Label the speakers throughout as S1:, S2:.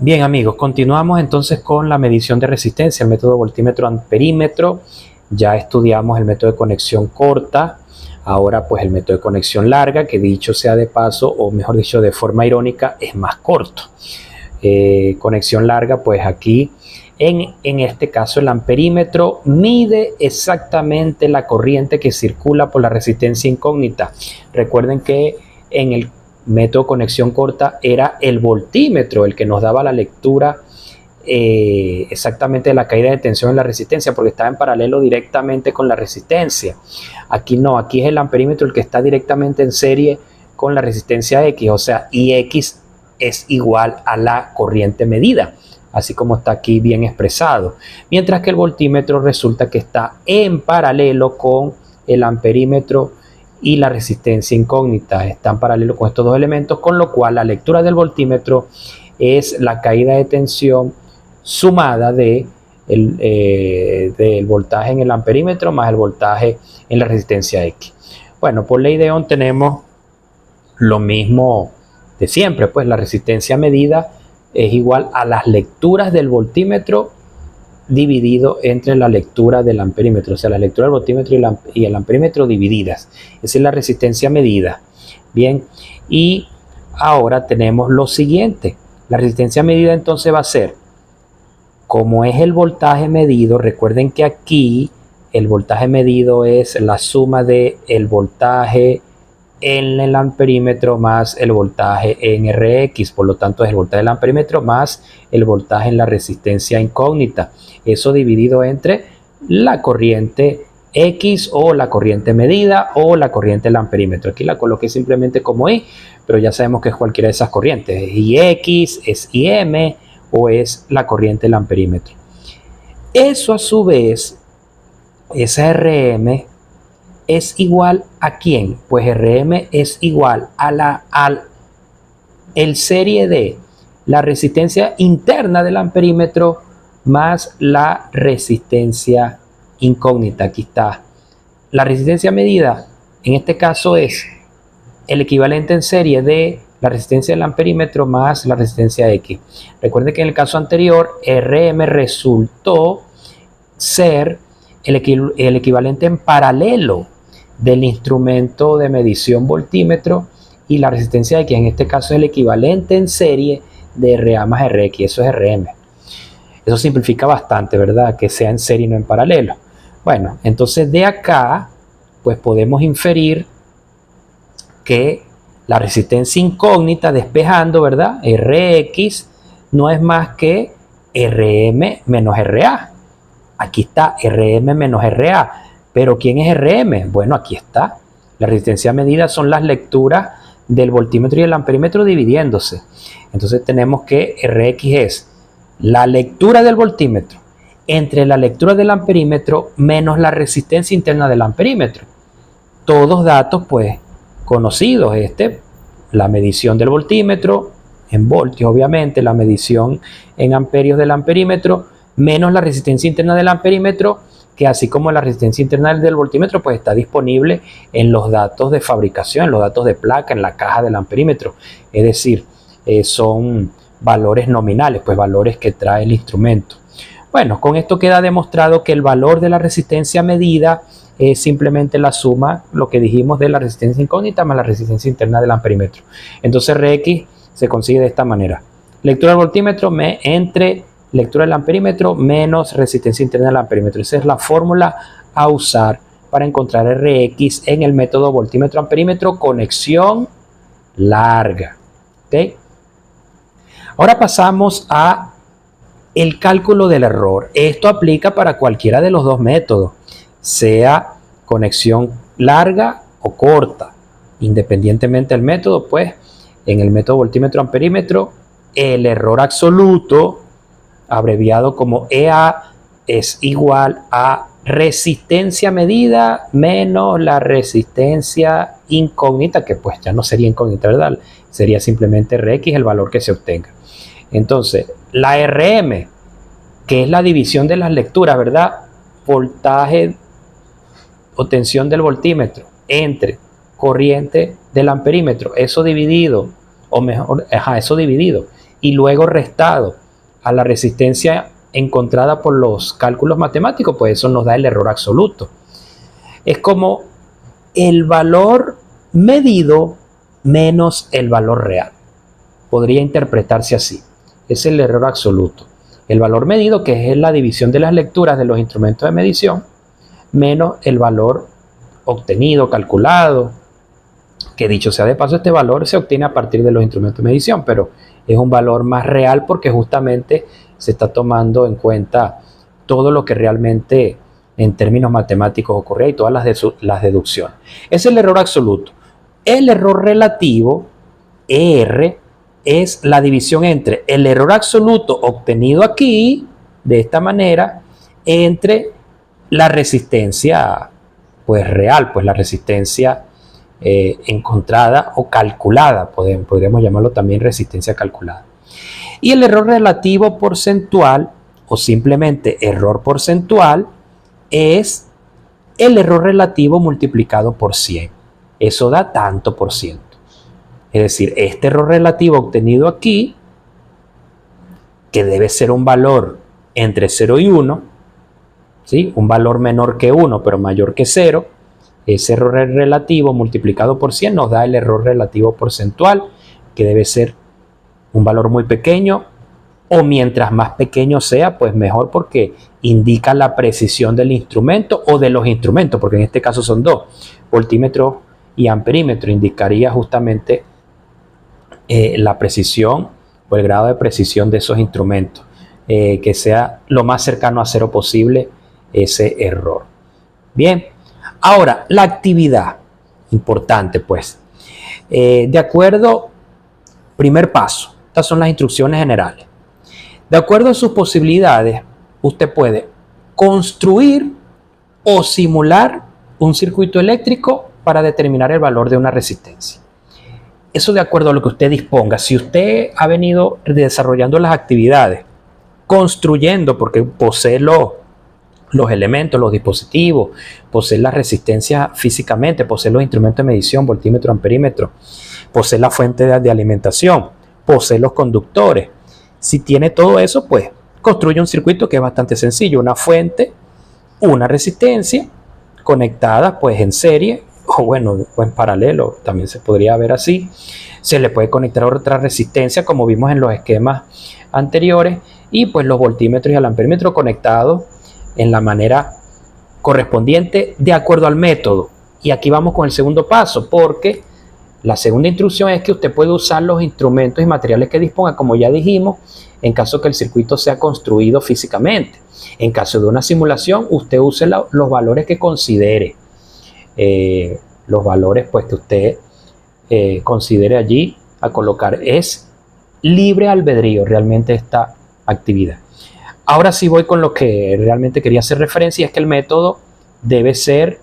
S1: Bien amigos, continuamos entonces con la medición de resistencia, el método voltímetro-amperímetro. Ya estudiamos el método de conexión corta, ahora pues el método de conexión larga, que dicho sea de paso, o mejor dicho de forma irónica, es más corto. Conexión larga, pues aquí en este caso el amperímetro mide exactamente la corriente que circula por la resistencia incógnita. Recuerden que en el método conexión corta era el voltímetro el que nos daba la lectura exactamente de la caída de tensión en la resistencia, porque estaba en paralelo directamente con la resistencia. Aquí no, aquí es el amperímetro el que está directamente en serie con la resistencia X, o sea, Ix es igual a la corriente medida, así como está aquí bien expresado, mientras que el voltímetro resulta que está en paralelo con el amperímetro y la resistencia incógnita, está en paralelo con estos dos elementos, con lo cual la lectura del voltímetro es la caída de tensión sumada del voltaje en el amperímetro más el voltaje en la resistencia X. Bueno, por ley de Ohm tenemos lo mismo de siempre, pues la resistencia medida es igual a las lecturas del voltímetro dividido entre la lectura del amperímetro, o sea, la lectura del voltímetro y el amperímetro divididas. Esa es la resistencia medida. Bien, y ahora tenemos lo siguiente. La resistencia medida entonces va a ser, como es el voltaje medido, recuerden que aquí el voltaje medido es la suma de el voltaje en el amperímetro más el voltaje en Rx, por lo tanto es el voltaje del amperímetro más el voltaje en la resistencia incógnita, eso dividido entre la corriente X o la corriente medida o la corriente del amperímetro. Aquí la coloqué simplemente como I, pero ya sabemos que es cualquiera de esas corrientes, es IX, es IM o es la corriente del amperímetro. Eso a su vez, esa RM es igual a ¿quién? Pues RM es igual a el serie de la resistencia interna del amperímetro más la resistencia incógnita. Aquí está. La resistencia medida, en este caso, es el equivalente en serie de la resistencia del amperímetro más la resistencia X. Recuerden que en el caso anterior, RM resultó ser el equivalente en paralelo del instrumento de medición voltímetro y la resistencia X, en este caso es el equivalente en serie de RA más RX, eso es RM. Eso simplifica bastante, ¿verdad? Que sea en serie y no en paralelo. Bueno, entonces de acá, pues podemos inferir que la resistencia incógnita despejando, ¿verdad? Rx no es más que Rm menos Ra. Aquí está Rm menos Ra. Pero ¿quién es RM? Bueno, aquí está. La resistencia medida son las lecturas del voltímetro y el amperímetro dividiéndose. Entonces tenemos que Rx es la lectura del voltímetro entre la lectura del amperímetro menos la resistencia interna del amperímetro. Todos datos pues conocidos. La medición del voltímetro en voltios, obviamente, la medición en amperios del amperímetro menos la resistencia interna del amperímetro, que así como la resistencia interna del voltímetro pues está disponible en los datos de fabricación, en los datos de placa, en la caja del amperímetro, es decir, son valores nominales, pues valores que trae el instrumento. Bueno, con esto queda demostrado que el valor de la resistencia medida es simplemente la suma, lo que dijimos, de la resistencia incógnita más la resistencia interna del amperímetro. Entonces Rx se consigue de esta manera: lectura del voltímetro entre lectura del amperímetro menos resistencia interna del amperímetro. Esa es la fórmula a usar para encontrar Rx en el método voltímetro-amperímetro conexión larga. ¿Okay? Ahora pasamos a el cálculo del error. Esto aplica para cualquiera de los dos métodos, sea conexión larga o corta. Independientemente del método, pues en el método voltímetro-amperímetro el error absoluto, abreviado como EA, es igual a resistencia medida menos la resistencia incógnita, que pues ya no sería incógnita, ¿verdad? Sería simplemente Rx, el valor que se obtenga. Entonces, la RM, que es la división de las lecturas, ¿verdad? Voltaje o tensión del voltímetro entre corriente del amperímetro, eso dividido o mejor, eso dividido, y luego restado a la resistencia encontrada por los cálculos matemáticos, pues eso nos da el error absoluto. Es como el valor medido menos el valor real. Podría interpretarse así. Es el error absoluto. El valor medido, que es la división de las lecturas de los instrumentos de medición, menos el valor obtenido, calculado, que dicho sea de paso, este valor se obtiene a partir de los instrumentos de medición, pero es un valor más real porque justamente se está tomando en cuenta todo lo que realmente en términos matemáticos ocurre y todas las deducciones. Es el error absoluto. El error relativo, ER, es la división entre el error absoluto obtenido aquí, de esta manera, entre la resistencia pues real, pues la resistencia encontrada o calculada, podríamos llamarlo también resistencia calculada. Y el error relativo porcentual o simplemente error porcentual es el error relativo multiplicado por 100. Eso da tanto por ciento. Es decir, este error relativo obtenido aquí, que debe ser un valor entre 0 y 1, ¿sí? Un valor menor que 1 pero mayor que 0, ese error relativo multiplicado por 100 nos da el error relativo porcentual, que debe ser un valor muy pequeño, o mientras más pequeño sea, pues mejor, porque indica la precisión del instrumento o de los instrumentos, porque en este caso son dos, voltímetro y amperímetro, indicaría justamente la precisión o el grado de precisión de esos instrumentos, que sea lo más cercano a cero posible ese error. Bien, ahora la actividad, importante pues, de acuerdo, primer paso, estas son las instrucciones generales. De acuerdo a sus posibilidades, usted puede construir o simular un circuito eléctrico para determinar el valor de una resistencia. Eso de acuerdo a lo que usted disponga. Si usted ha venido desarrollando las actividades, construyendo, porque posee los elementos, los dispositivos, posee las resistencias físicamente, posee los instrumentos de medición, voltímetro, amperímetro, posee la fuente de alimentación, posee los conductores. Si tiene todo eso, pues construye un circuito que es bastante sencillo, una fuente, una resistencia conectada pues en serie, o bueno, o en paralelo, también se podría ver así. Se le puede conectar otra resistencia, como vimos en los esquemas anteriores, y pues los voltímetros y el amperímetro conectados en la manera correspondiente de acuerdo al método. Y aquí vamos con el segundo paso, porque la segunda instrucción es que usted puede usar los instrumentos y materiales que disponga, como ya dijimos, en caso que el circuito sea construido físicamente. En caso de una simulación, usted use los valores que considere. Los valores pues que usted considere allí a colocar. Es libre albedrío realmente esta actividad. Ahora sí voy con lo que realmente quería hacer referencia, es que el método debe ser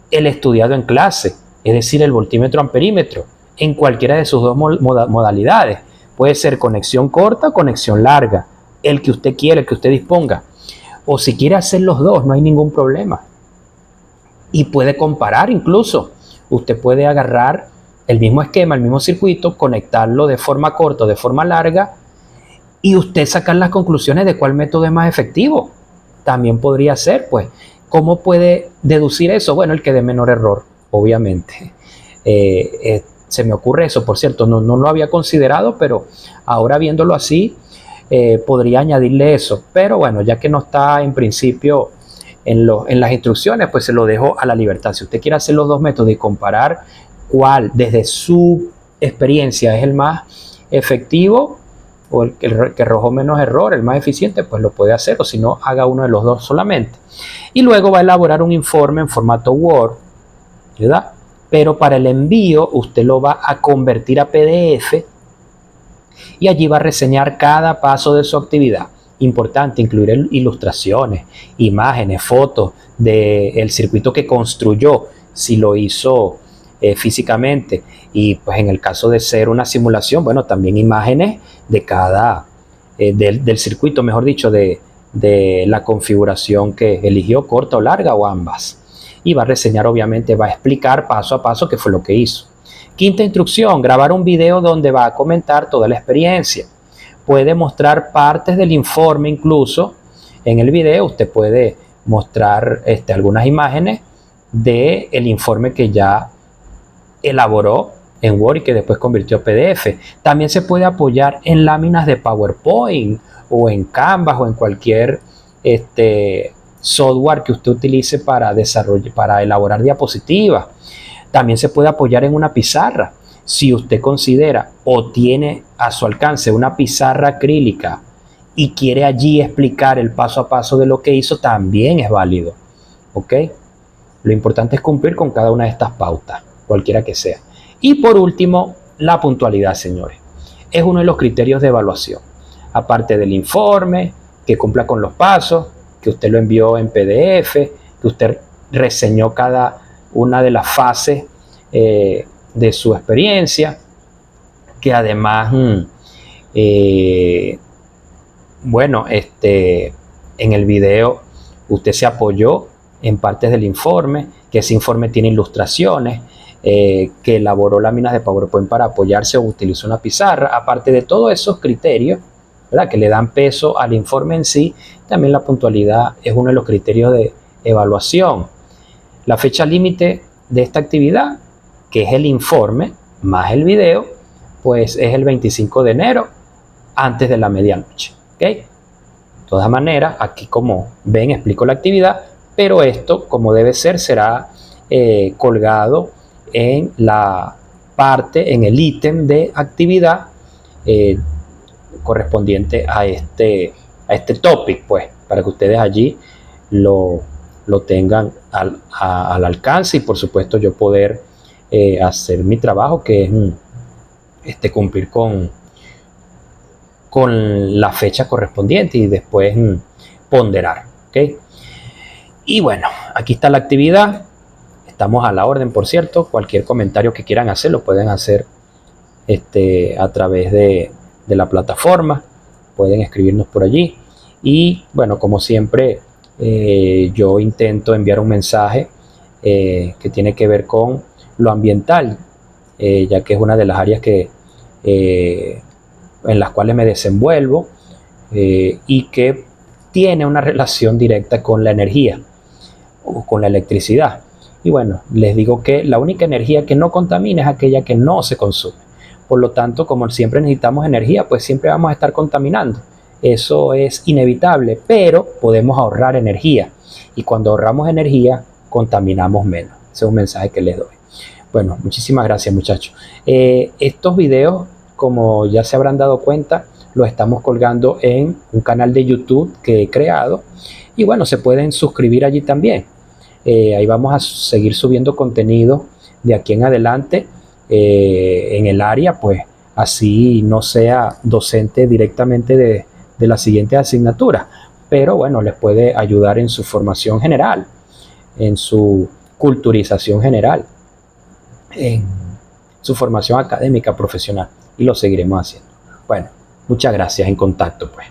S1: el estudiado en clase, es decir, el voltímetro amperímetro, en cualquiera de sus dos modalidades. Puede ser conexión corta o conexión larga, el que usted quiera, el que usted disponga. O si quiere hacer los dos, no hay ningún problema. Y puede comparar incluso. Usted puede agarrar el mismo esquema, el mismo circuito, conectarlo de forma corta o de forma larga y usted sacar las conclusiones de cuál método es más efectivo. También podría ser, pues, ¿cómo puede deducir eso? Bueno, el que dé menor error, obviamente. Se me ocurre eso, por cierto, no lo había considerado, pero ahora viéndolo así, podría añadirle eso. Pero bueno, ya que no está en principio en las instrucciones, pues se lo dejo a la libertad. Si usted quiere hacer los dos métodos y comparar cuál desde su experiencia es el más efectivo o el que arrojó menos error, el más eficiente, pues lo puede hacer, o si no, haga uno de los dos solamente. Y luego va a elaborar un informe en formato Word, ¿verdad? Pero para el envío usted lo va a convertir a PDF y allí va a reseñar cada paso de su actividad. Importante incluir ilustraciones, imágenes, fotos del circuito que construyó, si lo hizo físicamente, y pues en el caso de ser una simulación, bueno, también imágenes de cada del circuito, mejor dicho, de la configuración que eligió, corta o larga o ambas. Y va a reseñar, obviamente, va a explicar paso a paso qué fue lo que hizo. Quinta instrucción, grabar un video donde va a comentar toda la experiencia. Puede mostrar partes del informe incluso. En el video usted puede mostrar algunas imágenes del informe que ya elaboró en Word y que después convirtió a PDF. También se puede apoyar en láminas de PowerPoint o en Canvas o en cualquier software que usted utilice para elaborar diapositivas. También se puede apoyar en una pizarra. Si usted considera o tiene a su alcance una pizarra acrílica y quiere allí explicar el paso a paso de lo que hizo, también es válido. ¿Ok? Lo importante es cumplir con cada una de estas pautas, cualquiera que sea. Y por último, la puntualidad, señores. Es uno de los criterios de evaluación. Aparte del informe, que cumpla con los pasos, que usted lo envió en PDF, que usted reseñó cada una de las fases de su experiencia, que además, en el video usted se apoyó en partes del informe, que ese informe tiene ilustraciones, que elaboró láminas de PowerPoint para apoyarse o utilizó una pizarra. Aparte de todos esos criterios, ¿verdad?, que le dan peso al informe en sí, también la puntualidad es uno de los criterios de evaluación. La fecha límite de esta actividad, que es el informe más el video, pues es el 25 de enero antes de la medianoche. ¿Okay? De todas maneras, aquí como ven explico la actividad, pero esto, como debe ser, será colgado en la parte, en el ítem de actividad correspondiente a este topic, pues, para que ustedes allí lo tengan al alcance y por supuesto yo poder hacer mi trabajo, que es cumplir con la fecha correspondiente y después ponderar. ¿Okay? Y bueno, aquí está la actividad. Estamos a la orden, por cierto. Cualquier comentario que quieran hacer lo pueden hacer a través de la plataforma. Pueden escribirnos por allí. Y bueno, como siempre, yo intento enviar un mensaje que tiene que ver con lo ambiental, ya que es una de las áreas en las cuales me desenvuelvo y que tiene una relación directa con la energía o con la electricidad. Y bueno, les digo que la única energía que no contamina es aquella que no se consume. Por lo tanto, como siempre necesitamos energía, pues siempre vamos a estar contaminando. Eso es inevitable, pero podemos ahorrar energía. Y cuando ahorramos energía, contaminamos menos. Ese es un mensaje que les doy. Bueno, muchísimas gracias, muchachos. Estos videos, como ya se habrán dado cuenta, los estamos colgando en un canal de YouTube que he creado. Y bueno, se pueden suscribir allí también. Ahí vamos a seguir subiendo contenido de aquí en adelante en el área, pues así no sea docente directamente de la siguiente asignatura, pero bueno, les puede ayudar en su formación general, en su culturización general, en su formación académica profesional, y lo seguiremos haciendo. Bueno, muchas gracias, en contacto pues.